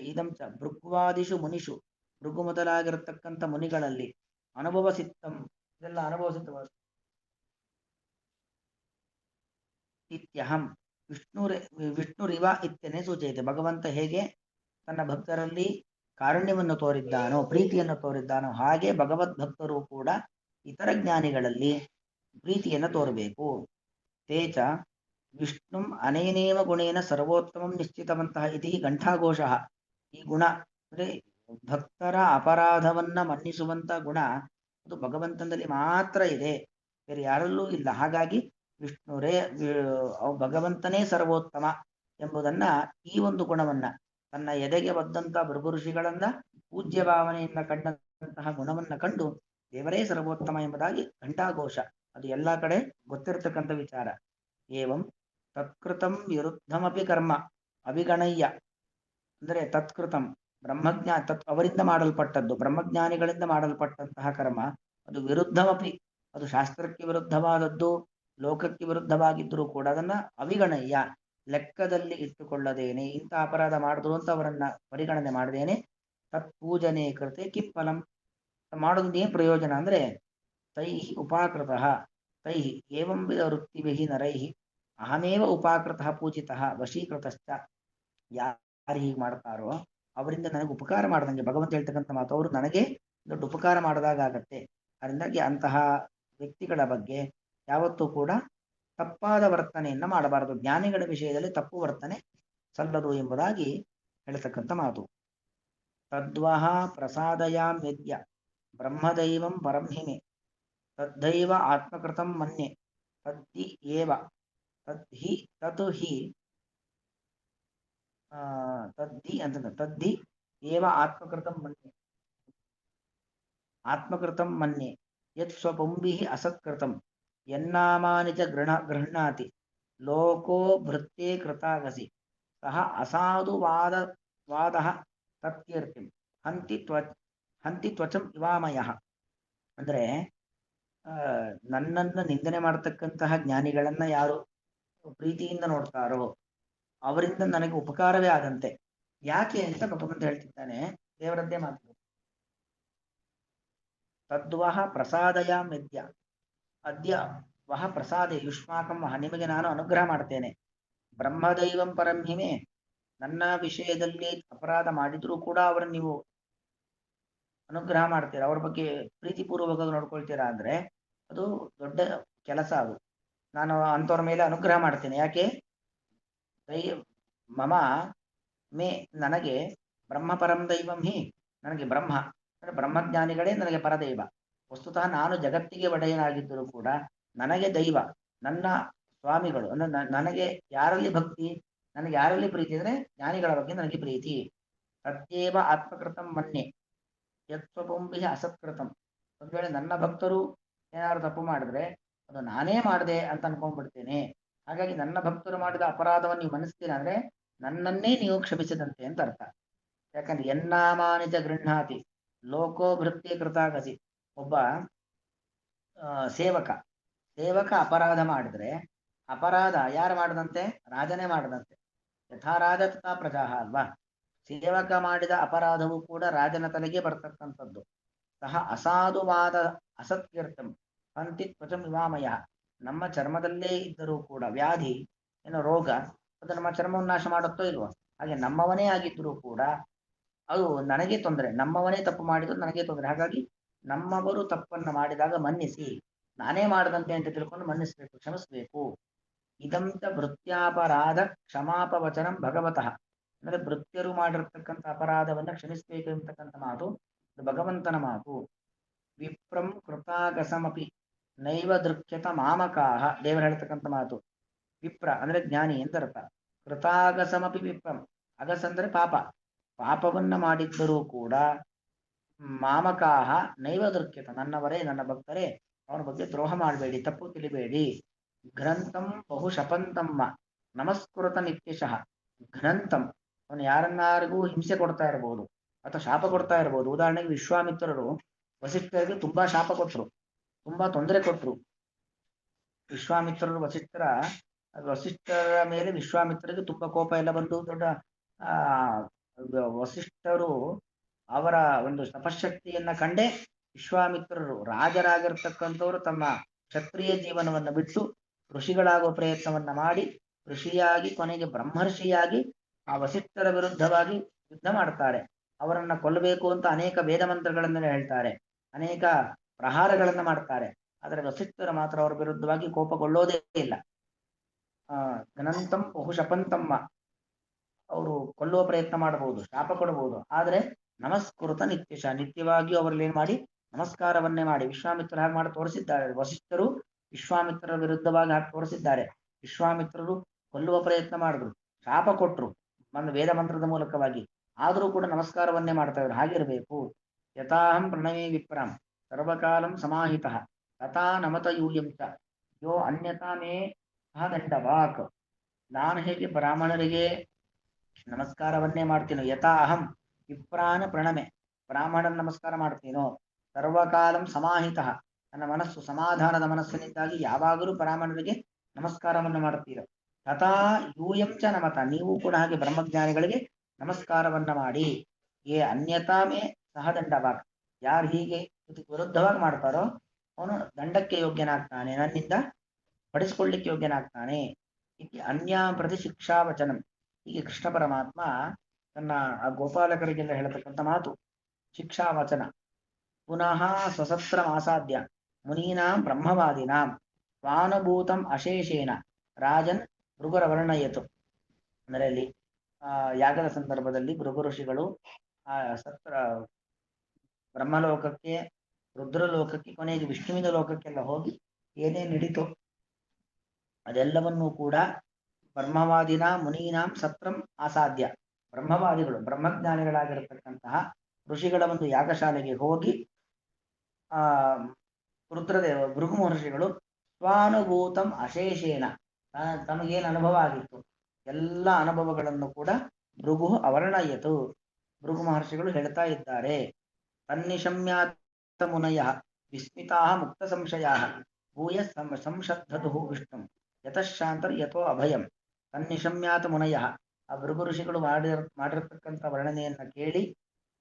ಇದಂಚ ಭೃಗ್ವಾದಿಷು ಮುನಿಷು ಭೃಗು ಮೊದಲಾಗಿರತಕ್ಕಂಥ ಮುನಿಗಳಲ್ಲಿ ಅನುಭವ ಸಿದ್ಧಂ ಇದೆಲ್ಲ ಅನುಭವ ಸಿದ್ಧವಾದ ಇತ್ಯಹಂ ವಿಷ್ಣುರಿವ ಇತ್ಯನೇ ಸೂಚಯಿತೆ ಭಗವಂತ ಹೇಗೆ ತನ್ನ ಭಕ್ತರಲ್ಲಿ ಕಾರುಣ್ಯವನ್ನು ತೋರಿದ್ದಾನೋ ಪ್ರೀತಿಯನ್ನು ತೋರಿದ್ದಾನೋ ಹಾಗೆ ಭಗವದ್ ಭಕ್ತರು ಕೂಡ ಇತರ ಜ್ಞಾನಿಗಳಲ್ಲಿ ಪ್ರೀತಿಯನ್ನು ತೋರಬೇಕು ತೇಚ ವಿಷ್ಣುಂ ಅನೇನೇವ ಗುಣೇನ ಸರ್ವೋತ್ತಮಂ ನಿಶ್ಚಿತವಂತಹ ಇತಿ ಘಂಟಾಘೋಷ ಈ ಗುಣ ಅಂದ್ರೆ ಭಕ್ತರ ಅಪರಾಧವನ್ನ ಮನ್ನಿಸುವಂತ ಗುಣ ಅದು ಭಗವಂತನಲ್ಲಿ ಮಾತ್ರ ಇದೆ, ಬೇರೆ ಯಾರಲ್ಲೂ ಇಲ್ಲ. ಹಾಗಾಗಿ ವಿಷ್ಣುರೇ ಭಗವಂತನೇ ಸರ್ವೋತ್ತಮ ಎಂಬುದನ್ನ, ಈ ಒಂದು ಗುಣವನ್ನ, ತನ್ನ ಎದೆಗೆ ಒದ್ದಂತ ಭೃಗು ಋಷಿಗಳನ್ನ ಪೂಜ್ಯ ಭಾವನೆಯಿಂದ ಕಂಡಂತಹ ಗುಣವನ್ನ ಕಂಡು ದೇವರೇ ಸರ್ವೋತ್ತಮ ಎಂಬುದಾಗಿ ಘಂಟಾಘೋಷ. ಅದು ಎಲ್ಲಾ ಕಡೆ ಗೊತ್ತಿರತಕ್ಕಂಥ ವಿಚಾರ. ಏವಂ ತತ್ಕೃತಂ ವಿರುದ್ಧಮಪಿ ಕರ್ಮ ಅವಿಗಣಯ್ಯ, ಅಂದರೆ ತತ್ಕೃತಂ ಅವರಿಂದ ಮಾಡಲ್ಪಟ್ಟದ್ದು, ಬ್ರಹ್ಮಜ್ಞಾನಿಗಳಿಂದ ಮಾಡಲ್ಪಟ್ಟಂತಹ ಕರ್ಮ, ಅದು ವಿರುದ್ಧಮಪಿ, ಅದು ಶಾಸ್ತ್ರಕ್ಕೆ ವಿರುದ್ಧವಾದದ್ದು, ಲೋಕಕ್ಕೆ ವಿರುದ್ಧವಾಗಿದ್ದರೂ ಕೂಡ ಅದನ್ನ ಅವಿಗಣಯ್ಯ, ಲೆಕ್ಕದಲ್ಲಿ ಇಟ್ಟುಕೊಳ್ಳದೇನೆ, ಇಂಥ ಅಪರಾಧ ಮಾಡಿದ್ರು ಅಂತ ಅವರನ್ನ ಪರಿಗಣನೆ ಮಾಡದೇನೆ, ತತ್ಪೂಜನೆ ಕೃತೆ ಕಿಂಫಲಂ, ಮಾಡೋದ್ರಿಂದ ಏನ್ ಪ್ರಯೋಜನ ಅಂದ್ರೆ, ತೈಹಿ ಉಪಾಕೃತಃ ತೈಹಿ ಏವಂ ವಿಧ ವೃತ್ತಿಭಿಹಿ ನರೈಹಿ ಅಹಮೇವ ಉಪಾಕೃತಃ ಪೂಜಿತಃ ವಶೀಕೃತಶ್ಚ, ಯಾರು ಹೀಗೆ ಮಾಡ್ತಾರೋ ಅವರಿಂದ ನನಗೆ ಉಪಕಾರ ಮಾಡ್ದಂಗೆ, ಭಗವಂತ ಹೇಳ್ತಕ್ಕಂಥ ಮಾತು, ಅವರು ನನಗೆ ದೊಡ್ಡ ಉಪಕಾರ ಮಾಡಿದಾಗತ್ತೆ. ಅದರಿಂದಾಗಿ ಅಂತಹ ವ್ಯಕ್ತಿಗಳ ಬಗ್ಗೆ ಯಾವತ್ತೂ ಕೂಡ ತಪ್ಪಾದ ವರ್ತನೆಯನ್ನ ಮಾಡಬಾರದು. ಜ್ಞಾನಿಗಳ ವಿಷಯದಲ್ಲಿ ತಪ್ಪು ವರ್ತನೆ ಸಲ್ಲದು ಎಂಬುದಾಗಿ ಹೇಳ್ತಕ್ಕಂಥ ಮಾತು. ತದ್ವಹ ಪ್ರಸಾದಯಾಮ್ಯದ್ಯ ಬ್ರಹ್ಮದೈವಂ ಪರಂಹಿಮೆ ತದ್ದೈವ ಆತ್ಮಕೃತಂ ಮನ್ಯೆ ತದ್ದಿ ಏವ ತದ್ಹಿ ತತ್ ಹಿ ತದ್ದಿ ಅಂತ ತದ್ದಿ ಏವ ಆತ್ಮಕೃತಂ ಮನ್ಯೆ ಯತ್ ಸ್ವಪುಂಭಿಃ ಅಸತ್ಕೃತಂ ಯನ್ನಾಮಾನಿ ಚ ಗೃಹ್ಣಾತಿ ಲೋಕೋ ಭೃತ್ಯೇ ಕೃತಾಗಸಿ ಸಹ ಅಸಾಧು ವಾದಃ ತತ್ಕೀರ್ತಿಂ ಹಂತಿ ತ್ವಚಂ ಇವಾಮಯಃ. ಅಂದ್ರೆ ನನ್ನನ್ನ ನಿಂದನೆ ಮಾಡತಕ್ಕಂತಹ ಜ್ಞಾನಿಗಳನ್ನ ಯಾರು ಪ್ರೀತಿಯಿಂದ ನೋಡ್ತಾರೋ ಅವರಿಂದ ನನಗೆ ಉಪಕಾರವೇ ಆದಂತೆ. ಯಾಕೆ ಅಂತ ಭಗವಂತ ಹೇಳ್ತಿದ್ದಾನೆ, ದೇವರದ್ದೇ ಮಾತು. ತದ್ವಹ ಪ್ರಸಾದಯಾಮ್ಯದ್ಯ, ಅದ್ಯ ವಹ ಪ್ರಸಾದೆ ಯುಷ್ಮಾಕಂ ವಹ, ನಿಮಗೆ ನಾನು ಅನುಗ್ರಹ ಮಾಡ್ತೇನೆ. ಬ್ರಹ್ಮದೈವಂ ಪರಂಹಿಮೆ, ನನ್ನ ವಿಷಯದಲ್ಲಿ ಅಪರಾಧ ಮಾಡಿದ್ರೂ ಕೂಡ ಅವರನ್ನು ನೀವು ಅನುಗ್ರಹ ಮಾಡ್ತೀರಾ, ಅವ್ರ ಬಗ್ಗೆ ಪ್ರೀತಿಪೂರ್ವಕವಾಗಿ ನೋಡ್ಕೊಳ್ತೀರಾ ಅಂದ್ರೆ ಅದು ದೊಡ್ಡ ಕೆಲಸ. ಅದು ನಾನು ಅಂಥವ್ರ ಮೇಲೆ ಅನುಗ್ರಹ ಮಾಡ್ತೇನೆ. ಯಾಕೆ? ಮಮ ಮೇ, ನನಗೆ ಬ್ರಹ್ಮ ಪರಂ ದೈವಂ ಹಿ, ನನಗೆ ಬ್ರಹ್ಮ ಅಂದರೆ ಬ್ರಹ್ಮಜ್ಞಾನಿಗಳೇ ನನಗೆ ಪರದೈವ. ವಸ್ತುತಃ ನಾನು ಜಗತ್ತಿಗೆ ಒಡೆಯನಾಗಿದ್ದರೂ ಕೂಡ ನನಗೆ ದೈವ ನನ್ನ ಸ್ವಾಮಿಗಳು. ಅಂದ್ರೆ ನನಗೆ ಯಾರಲ್ಲಿ ಭಕ್ತಿ, ನನಗೆ ಯಾರಲ್ಲಿ ಪ್ರೀತಿ ಅಂದ್ರೆ ಜ್ಞಾನಿಗಳ ಬಗ್ಗೆ ನನಗೆ ಪ್ರೀತಿ. ತತ್ಯೇವ ಆತ್ಮಕೃತಂ ಮನ್ಯೆ ಯತ್ಸ್ವಪುಂಭಿಃ ಅಸತ್ಕೃತಂ. ಒಂದು ವೇಳೆ ನನ್ನ ಭಕ್ತರು ಏನಾದ್ರು ತಪ್ಪು ಮಾಡಿದ್ರೆ ಅದು ನಾನೇ ಮಾಡಿದೆ ಅಂತ ಅನ್ಕೊಂಡ್ಬಿಡ್ತೇನೆ. ಹಾಗಾಗಿ ನನ್ನ ಭಕ್ತರು ಮಾಡಿದ ಅಪರಾಧವನ್ನು ನೀವು ಮನ್ನಿಸ್ತೀರಾ ಅಂದ್ರೆ ನನ್ನನ್ನೇ ನೀವು ಕ್ಷಮಿಸಿದಂತೆ ಅಂತ ಅರ್ಥ. ಯಾಕಂದ್ರೆ ಎನ್ನಾಮಾನಿತ ಗೃಹ್ಣಾತಿ ಲೋಕೋ ಭೃತ್ಯ ಕೃತಾಗಸಿ. ಒಬ್ಬ ಸೇವಕ ಅಪರಾಧ ಮಾಡಿದ್ರೆ, ಅಪರಾಧ ಯಾರು ಮಾಡದಂತೆ? ರಾಜನೇ ಮಾಡದಂತೆ. ಯಥಾ ರಾಜ ತಥಾ ಪ್ರಜಾ ಅಲ್ವಾ? ಸೇವಕ ಮಾಡಿದ ಅಪರಾಧವು ಕೂಡ ರಾಜನ ತಲೆಗೆ ಬರ್ತಕ್ಕಂಥದ್ದು. ಸಹ ಅಸಾಧುವಾದ ಅಸತ್ಕೀರ್ತಂ ಹಂತಿ ತ್ವಚಂ ವಿವಾಮಯ. ನಮ್ಮ ಚರ್ಮದಲ್ಲೇ ಇದ್ದರೂ ಕೂಡ ವ್ಯಾಧಿ, ಏನೋ ರೋಗ, ಅದು ನಮ್ಮ ಚರ್ಮವನ್ನು ನಾಶ ಮಾಡುತ್ತೋ ಇಲ್ವೋ? ಹಾಗೆ ನಮ್ಮವನೇ ಆಗಿದ್ದರೂ ಕೂಡ ಅದು ನನಗೆ ತೊಂದರೆ. ನಮ್ಮವನೇ ತಪ್ಪು ಮಾಡಿದ್ರು ನನಗೆ ತೊಂದರೆ. ಹಾಗಾಗಿ ನಮ್ಮವರು ತಪ್ಪನ್ನು ಮಾಡಿದಾಗ ಮನ್ನಿಸಿ, ನಾನೇ ಮಾಡದಂತೆ ಅಂತ ತಿಳ್ಕೊಂಡು ಮನ್ನಿಸ್ಬೇಕು, ಕ್ಷಮಿಸ್ಬೇಕು. ಇದಂತ ಭೃತ್ಯಾಪರಾಧ ಕ್ಷಮಾಪವಚನಂ ಭಗವತಃ. ಅಂದ್ರೆ ಭೃತ್ಯರು ಮಾಡಿರ್ತಕ್ಕಂಥ ಅಪರಾಧವನ್ನ ಕ್ಷಮಿಸ್ಬೇಕು ಅಂತಕ್ಕಂಥ ಮಾತು ಭಗವಂತನ ಮಾತು. ವಿಪ್ರಂ ಕೃತಾಗಸಮಪಿ ನೈವ ದೃಕ್ಯತ ಮಾಮಕಾಹ, ದೇವರು ಹೇಳ್ತಕ್ಕಂಥ ಮಾತು. ವಿಪ್ರ ಅಂದ್ರೆ ಜ್ಞಾನಿ ಎಂದರ್ಥ. ಕೃತಾಗಸಮಪಿ ವಿಪ್ರಂ, ಅಗಸ ಅಂದ್ರೆ ಪಾಪ, ಪಾಪವನ್ನ ಮಾಡಿದ್ದರೂ ಕೂಡ ಮಾಮಕಾಹ ನೈವ ದೃಕ್ಯತ, ನನ್ನವರೇ ನನ್ನ ಭಕ್ತರೇ ಅವನ ಬಗ್ಗೆ ದ್ರೋಹ ಮಾಡಬೇಡಿ, ತಪ್ಪು ತಿಳಿಬೇಡಿ. ಗ್ರಂಥಂ ಬಹು ಶಪಂತಮ್ಮ ನಮಸ್ಕೃತ ನಿತ್ಯಶಃ. ಗ್ರಂಥಂ, ಅವನು ಯಾರನ್ನಾರಿಗೂ ಹಿಂಸೆ ಕೊಡ್ತಾ ಇರಬಹುದು ಅಥವಾ ಶಾಪ ಕೊಡ್ತಾ ಇರಬಹುದು. ಉದಾಹರಣೆಗೆ ವಿಶ್ವಾಮಿತ್ರರು ವಸಿಷ್ಠರಿಗೆ ತುಂಬಾ ಶಾಪ ಕೊಟ್ಟರು, ತುಂಬಾ ತೊಂದರೆ ಕೊಟ್ಟರು. ವಸಿಷ್ಠರ ಮೇಲೆ ವಿಶ್ವಾಮಿತ್ರರಿಗೆ ತುಂಬಾ ಕೋಪ ಎಲ್ಲ ಬಂದು ದೊಡ್ಡ ವಸಿಷ್ಠರು ಅವರ ಒಂದು ತಪಶಕ್ತಿಯನ್ನ ಕಂಡೇ ವಿಶ್ವಾಮಿತ್ರರು ರಾಜರಾಗಿರ್ತಕ್ಕಂಥವರು ತಮ್ಮ ಕ್ಷತ್ರಿಯ ಜೀವನವನ್ನು ಬಿಟ್ಟು ಋಷಿಗಳಾಗುವ ಪ್ರಯತ್ನವನ್ನ ಮಾಡಿ ಋಷಿಯಾಗಿ ಕೊನೆಗೆ ಬ್ರಹ್ಮರ್ಷಿಯಾಗಿ ಆ ವಸಿಷ್ಠರ ವಿರುದ್ಧವಾಗಿ ಯುದ್ಧ ಮಾಡ್ತಾರೆ. ಅವರನ್ನ ಕೊಲ್ಲಬೇಕು ಅಂತ ಅನೇಕ ವೇದ ಮಂತ್ರಗಳನ್ನ ಹೇಳ್ತಾರೆ, ಅನೇಕ ಪ್ರಹಾರಗಳನ್ನ ಮಾಡ್ತಾರೆ. ಆದರೆ ವಸಿಷ್ಠರು ಮಾತ್ರ ಅವರ ವಿರುದ್ಧವಾಗಿ ಕೋಪಗೊಳ್ಳೋದೇ ಇಲ್ಲ. ಘನಂತಂ ಬಹುಶಪಂತಮ್ಮ, ಅವರು ಕೊಲ್ಲುವ ಪ್ರಯತ್ನ ಮಾಡಬಹುದು, ಶಾಪ ಕೊಡಬಹುದು, ಆದರೆ ನಮಸ್ಕೃತ ನಿತ್ಯಶ, ನಿತ್ಯವಾಗಿಯೂ ಅವರಲ್ಲಿ ಏನ್ ಮಾಡಿ ನಮಸ್ಕಾರವನ್ನೇ ಮಾಡಿ ವಿಶ್ವಾಮಿತ್ರರು ಹಾಗೆ ಮಾಡಿ ತೋರಿಸಿದ್ದಾರೆ. ವಸಿಷ್ಠರು ವಿಶ್ವಾಮಿತ್ರರ ವಿರುದ್ಧವಾಗಿ ಹಾಕಿ ತೋರಿಸಿದ್ದಾರೆ. ವಿಶ್ವಾಮಿತ್ರರು ಕೊಲ್ಲುವ ಪ್ರಯತ್ನ ಮಾಡಿದ್ರು, ಶಾಪ ಕೊಟ್ರು ವೇದ ಮಂತ್ರದ ಮೂಲಕವಾಗಿ. ಆದರೂ ಕೂಡ ನಮಸ್ಕಾರವನ್ನೇ ಮಾಡ್ತಾ ಇದ್ರು. ಹಾಗಿರಬೇಕು. ಯಥಾಹಂ ಪ್ರಣವೇ ವಿಪ್ರಾಂ ಸರ್ವಕಾಲಂ ಸಮಾಹಿತ ತಥಾ ನಮತ ಯೂಯಂ ಚ ಯೋ ಅನ್ಯತಾ ಮೇ ಸಹ ದಂಡವಾಕ್. ನಾನು ಹೇಗೆ ಬ್ರಾಹ್ಮಣರಿಗೆ ನಮಸ್ಕಾರವನ್ನೇ ಮಾಡ್ತೀನೋ, ಯಥಾ ಅಹಂ ವಿಪ್ರಾನ ಪ್ರಣಮೆ ಬ್ರಾಹ್ಮಣನ ನಮಸ್ಕಾರ ಮಾಡ್ತೀನೋ, ಸರ್ವಕಾಲಂ ಸಮಾಹಿತ ನನ್ನ ಮನಸ್ಸು ಸಮಾಧಾನದ ಮನಸ್ಸಿನಿಂದಾಗಿ ಯಾವಾಗಲೂ ಬ್ರಾಹ್ಮಣರಿಗೆ ನಮಸ್ಕಾರವನ್ನು ಮಾಡುತ್ತೀರ. ತಥಾ ಯೂಯಂ ಚ ನಮತ ನೀವು ಕೂಡ ಹಾಗೆ ಬ್ರಹ್ಮಜ್ಞಾನಿಗಳಿಗೆ ನಮಸ್ಕಾರವನ್ನ ಮಾಡಿ. ಏ ಅನ್ಯತಾ ಮೇ ಸಹ ದಂಡವಾಕ್ ಯಾರು ಹೀಗೆ ವಿರುದ್ಧವಾಗಿ ಮಾಡ್ತಾರೋ ಅವನು ದಂಡಕ್ಕೆ ಯೋಗ್ಯನಾಗ್ತಾನೆ, ನನ್ನಿಂದ ಪಡಿಸಿಕೊಳ್ಳಿಕ್ಕೆ ಯೋಗ್ಯನಾಗ್ತಾನೆ. ಇತಿ ಅನ್ಯ ಪ್ರತಿ ಶಿಕ್ಷಾ ವಚನಂ. ಹೀಗೆ ಕೃಷ್ಣ ಪರಮಾತ್ಮ ತನ್ನ ಆ ಗೋಪಾಲಕರಿಗೆಲ್ಲ ಹೇಳತಕ್ಕಂಥ ಮಾತು ಶಿಕ್ಷಾ ವಚನ. ಪುನಃ ಸ್ವಸತ್ರ ಮಾಸಾಧ್ಯ ಮುನೀನಾಂ ಬ್ರಹ್ಮವಾದಿನಾಂ ಸ್ವಾನುಭೂತಂ ಅಶೇಷೇಣ ರಾಜನ್ ಭೃಗುರ ವರ್ಣಯತು. ಅಂದರೆ ಅಲ್ಲಿ ಯಾಗದ ಸಂದರ್ಭದಲ್ಲಿ ಭೃಗು ಋಷಿಗಳು ಆ ಸತ್ರ ಬ್ರಹ್ಮಲೋಕಕ್ಕೆ, ರುದ್ರಲೋಕಕ್ಕೆ, ಕೊನೆಗೆ ವಿಷ್ಣುವಿನ ಲೋಕಕ್ಕೆಲ್ಲ ಹೋಗಿ ಏನೇನು ನಡೀತು ಅದೆಲ್ಲವನ್ನೂ ಕೂಡ ಬ್ರಹ್ಮವಾದಿನ ಮುನೀನಾಂ ಸತ್ರಂ ಆಸಾಧ್ಯ. ಬ್ರಹ್ಮವಾದಿಗಳು ಬ್ರಹ್ಮಜ್ಞಾನಿಗಳಾಗಿರತಕ್ಕಂತಹ ಋಷಿಗಳ ಒಂದು ಯಾಗಶಾಲೆಗೆ ಹೋಗಿ ಆ ರುದ್ರದೇವ ಭೃಗು ಮಹರ್ಷಿಗಳು ಸ್ವಾನುಭೂತಂ ಅಶೇಷೇಣ ತಮಗೇನು ಅನುಭವ ಆಗಿತ್ತು ಎಲ್ಲ ಅನುಭವಗಳನ್ನು ಕೂಡ ಭೃಗು ಅವರ್ಣಯತು ಭೃಗು ಮಹರ್ಷಿಗಳು ಹೇಳ್ತಾ ಇದ್ದಾರೆ. ತನ್ನಿಶಮ್ಯಾತ ಮುನಯ ವಿಸ್ಮಿತಾ ಮುಕ್ತ ಸಂಶಯ ಭೂಯ ಸಂಶಬ್ಧದು ವಿಷ್ಣು ಯತಃಶಾಂತರ್ ಯಥೋ ಅಭಯಂ. ತನ್ನಿಶಮ್ಯಾತ ಮುನಯ ಆ ಭೃಗು ಋಷಿಗಳು ಮಾಡಿರತಕ್ಕಂಥ ವರ್ಣನೆಯನ್ನ ಕೇಳಿ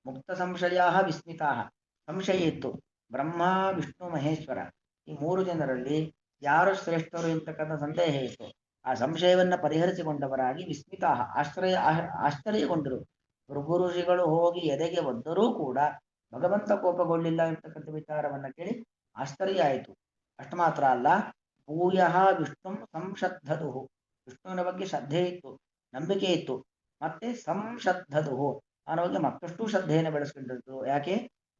ಮುಕ್ತ ಸಂಶಯ ವಿಸ್ಮಿತಾ ಸಂಶಯ ಇತ್ತು. ಬ್ರಹ್ಮ ವಿಷ್ಣು ಮಹೇಶ್ವರ ಈ ಮೂರು ಜನರಲ್ಲಿ ಯಾರು ಶ್ರೇಷ್ಠರು ಎಂತಕ್ಕಂಥ ಸಂದೇಹ ಇತ್ತು. ಆ ಸಂಶಯವನ್ನ ಪರಿಹರಿಸಿಕೊಂಡವರಾಗಿ ವಿಸ್ಮಿತಾ ಆಶ್ಚರ್ಯಗೊಂಡರು. ಭೃಗು ಋಷಿಗಳು ಹೋಗಿ ಎದೆಗೆ ಒದ್ದರೂ ಕೂಡ ಭಗವಂತ ಕೋಪಗೊಳ್ಳಿಲ್ಲ ಎಂತಕ್ಕಂಥ ವಿಚಾರವನ್ನ ಕೇಳಿ ಆಶ್ಚರ್ಯ ಆಯಿತು. ಅಷ್ಟು ಮಾತ್ರ ಅಲ್ಲ, ಭೂಯ ವಿಷ್ಣು ಸಂಶಬ್ಧದು ವಿಷ್ಣುವಿನ ಬಗ್ಗೆ ಶ್ರದ್ಧೆ ಇತ್ತು, ನಂಬಿಕೆ ಇತ್ತು. ಮತ್ತೆ ಸಂಶಬ್ಧದು ಅನ್ನೋ ಬಗ್ಗೆ ಮತ್ತಷ್ಟು ಶ್ರದ್ಧೆಯನ್ನು ಬೆಳೆಸ್ಕೊಂಡಿದ್ದು. ಯಾಕೆ?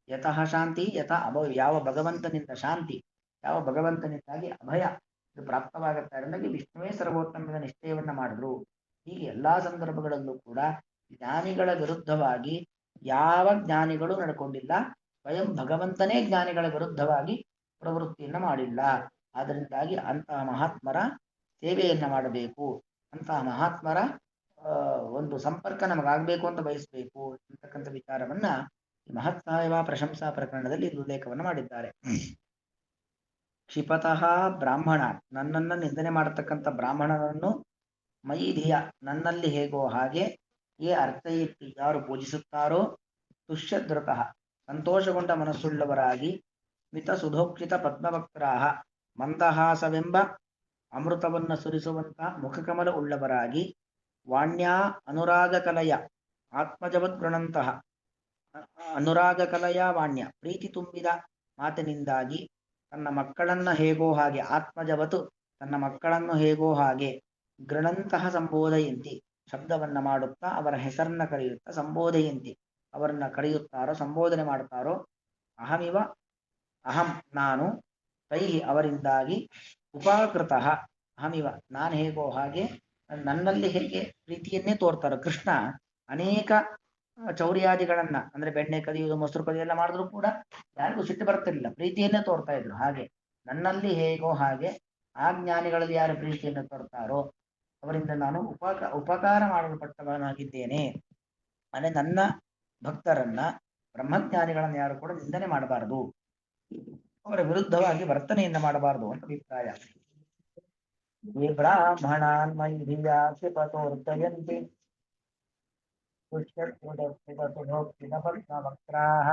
ಯತಃ ಶಾಂತಿ ಯಥಾ ಅಭಯ ಯಾವ ಭಗವಂತನಿಂದ ಶಾಂತಿ, ಯಾವ ಭಗವಂತನಿಂದಾಗಿ ಅಭಯ ಇದು ಪ್ರಾಪ್ತವಾಗುತ್ತಾ ಇರೋದಾಗಿ ವಿಷ್ಣುವೇ ಸರ್ವೋತ್ತಮದ ನಿಶ್ಚಯವನ್ನ ಮಾಡಿದ್ರು. ಹೀಗೆ ಎಲ್ಲಾ ಸಂದರ್ಭಗಳಲ್ಲೂ ಕೂಡ ಜ್ಞಾನಿಗಳ ವಿರುದ್ಧವಾಗಿ ಯಾವ ಜ್ಞಾನಿಗಳು ನಡ್ಕೊಂಡಿಲ್ಲ. ಸ್ವಯಂ ಭಗವಂತನೇ ಜ್ಞಾನಿಗಳ ವಿರುದ್ಧವಾಗಿ ಪ್ರವೃತ್ತಿಯನ್ನ ಮಾಡಿಲ್ಲ. ಆದ್ದರಿಂದಾಗಿ ಅಂತಹ ಮಹಾತ್ಮರ ಸೇವೆಯನ್ನ ಮಾಡಬೇಕು, ಅಂತಹ ಮಹಾತ್ಮರ ಒಂದು ಸಂಪರ್ಕ ನಮಗಾಗಬೇಕು ಅಂತ ಬಯಸಬೇಕು ಅಂತಕ್ಕಂಥ ವಿಚಾರವನ್ನ ಮಹತ್ಸಾಯವ ಪ್ರಶಂಸಾ ಪ್ರಕರಣದಲ್ಲಿ ಉಲ್ಲೇಖವನ್ನು ಮಾಡಿದ್ದಾರೆ. ಕ್ಷಿಪತಃ ಬ್ರಾಹ್ಮಣ ನನ್ನನ್ನ ನಿಂದನೆ ಮಾಡತಕ್ಕಂಥ ಬ್ರಾಹ್ಮಣನನ್ನು ಮೈಧಿಯ ನನ್ನಲ್ಲಿ ಹೇಗೋ ಹಾಗೆ ಅರ್ಥಯಿತ್ತು ಯಾರು ಪೂಜಿಸುತ್ತಾರೋ ತುಷ್ಯಧೃತಃ ಸಂತೋಷಗೊಂಡ ಮನಸ್ಸುಳ್ಳವರಾಗಿ ಮಿತ ಸುಧೋಕ್ಷಿತ ಪದ್ಮವಕ್ರಾಹ ಮಂದಹಾಸವೆಂಬ ಅಮೃತವನ್ನು ಸುರಿಸುವಂತ ಮುಖಕಮಲ ಉಳ್ಳವರಾಗಿ ವಾಣ್ಯಾ ಅನುರಾಗ ಕಲಯ ಆತ್ಮಜವತ್ ಗೃಣಂತಹ ಅನುರಾಗ ಕಲಯ ವಾಣ್ಯ ಪ್ರೀತಿ ತುಂಬಿದ ಮಾತಿನಿಂದಾಗಿ ತನ್ನ ಮಕ್ಕಳನ್ನ ಹೇಗೋ ಹಾಗೆ ಆತ್ಮಜವತು ತನ್ನ ಮಕ್ಕಳನ್ನು ಹೇಗೋ ಹಾಗೆ ಗೃಣಂತಹ ಸಂಬೋಧಯಂತಿ ಶಬ್ದವನ್ನ ಮಾಡುತ್ತಾ ಅವರ ಹೆಸರನ್ನ ಕರೆಯುತ್ತಾ ಸಂಬೋಧಯಂತಿ ಅವರನ್ನ ಕರೆಯುತ್ತಾರೋ ಸಂಬೋಧನೆ ಮಾಡುತ್ತಾರೋ ಅಹಮಿವ ಅಹಂ ನಾನು ತೈ ಅವರಿಂದಾಗಿ ಉಪಕೃತ ಅಹಮಿವ ನಾನು ಹೇಗೋ ಹಾಗೆ ನನ್ನಲ್ಲಿ ಹೇಗೆ ಪ್ರೀತಿಯನ್ನೇ ತೋರ್ತಾರೋ. ಕೃಷ್ಣ ಅನೇಕ ಚೌರ್ಯಾದಿಗಳನ್ನ ಅಂದ್ರೆ ಬೆಣ್ಣೆ ಕದಿಯುವುದು ಮೊಸರು ಕದಿಯೆಲ್ಲ ಮಾಡಿದ್ರು ಕೂಡ ಯಾರಿಗೂ ಸಿಟ್ಟು ಬರ್ತಿರ್ಲಿಲ್ಲ, ಪ್ರೀತಿಯನ್ನೇ ತೋರ್ತಾ ಇದ್ರು. ಹಾಗೆ ನನ್ನಲ್ಲಿ ಹೇಗೋ ಹಾಗೆ ಆ ಜ್ಞಾನಿಗಳಲ್ಲಿ ಯಾರು ಪ್ರೀತಿಯನ್ನು ತೋರ್ತಾರೋ ಅವರಿಂದ ನಾನು ಉಪಕಾರ ಮಾಡಲ್ಪಟ್ಟವನಾಗಿದ್ದೇನೆ. ಅಂದ್ರೆ ನನ್ನ ಭಕ್ತರನ್ನ ಬ್ರಹ್ಮಜ್ಞಾನಿಗಳನ್ನ ಯಾರು ಕೂಡ ನಿಂದನೆ ಮಾಡಬಾರದು, ಅವರ ವಿರುದ್ಧವಾಗಿ ವರ್ತನೆಯನ್ನ ಮಾಡಬಾರದು ಅಂತ ಅಭಿಪ್ರಾಯ. ಈ ಬ್ರಾಹ್ಮಣಾನ್ ಮೈಧಿಯಾಕ್ಷಿಪತೋರ್ದಯಂತಿ ಪುಷ್ಯತ್ಮುದಕ್ಷಿಪಸುಧೋಕ್ಷಿಣಪದ್ಮವಕ್ರಾಃ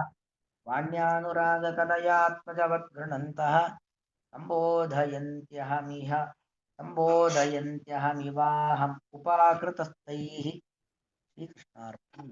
ವಾಣ್ಯಾನುರಾಗಕಲಯಾತ್ಮಜವತ್ ಗೃಣಂತಃ ಸಂಬೋಧಯಂತ್ಯಹಮಿವಾಹಂ ಉಪಾಕೃತಸ್ಥೈಃ. ಶ್ರೀಕೃಷ್ಣಾರ್ಪಣಂ.